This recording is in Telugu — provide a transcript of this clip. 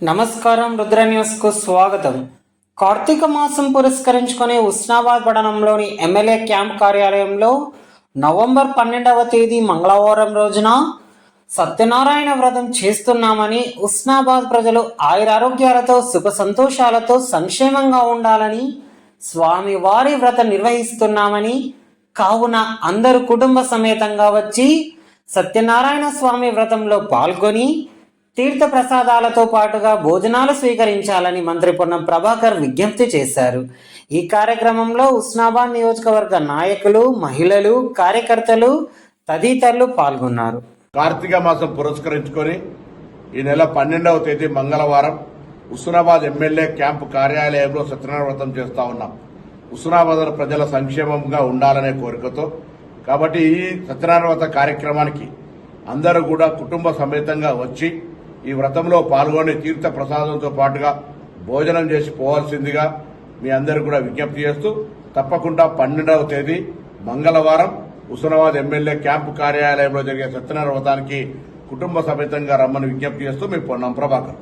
నమస్కారం, రుద్ర న్యూస్ కు స్వాగతం. కార్తీక మాసం పురస్కరించుకుని ఉస్నాబాద్ పట్టణంలోని ఎమ్మెల్యే క్యాంప్ కార్యాలయంలో నవంబర్ 12వ తేదీ మంగళవారం రోజున సత్యనారాయణ వ్రతం చేస్తున్నామని, ఉస్నాబాద్ ప్రజలు ఆయురారోగ్యాలతో సుఖ సంతోషాలతో సంక్షేమంగా ఉండాలని స్వామి వారి వ్రతం నిర్వహిస్తున్నామని, కావున అందరూ కుటుంబ సమేతంగా వచ్చి సత్యనారాయణ స్వామి వ్రతంలో పాల్గొని తీర్థ ప్రసాదాలతో పాటుగా భోజనాలు స్వీకరించాలని మంత్రి పొన్నం ప్రభాకర్ విజ్ఞప్తి చేశారు. ఈ కార్యక్రమంలో ఉస్నాబాద్ నియోజకవర్గ నాయకులు, మహిళలు, కార్యకర్తలు తదితరులు పాల్గొన్నారు. కార్తీక మాసం పురస్కరించుకొని ఈ నెల 12వ తేదీ మంగళవారం ఉస్నాబాద్ ఎమ్మెల్యే క్యాంపు కార్యాలయంలో సత్యనారాయణ వ్రతం చేస్తా ఉన్నాం. ఉస్నాబాద్ ప్రజల సంక్షేమంగా ఉండాలనే కోరికతో కాబట్టి ఈ సత్యనారాయణ వ్రత కార్యక్రమానికి అందరూ కూడా కుటుంబ సమేతంగా వచ్చి ఈ వ్రతంలో పాల్గొని తీర్థ ప్రసాదంతో పాటుగా భోజనం చేసి పోవాల్సిందిగా మీ అందరూ కూడా విజ్ఞప్తి చేస్తూ తప్పకుండా 12వ తేదీ మంగళవారం ఉస్నాబాద్ ఎమ్మెల్యే క్యాంపు కార్యాలయంలో జరిగే సత్యనారాయణ వ్రతానికి కుటుంబ సమేతంగా రమ్మని విజ్ఞప్తి చేస్తూ మీ పొన్నం ప్రభాకర్.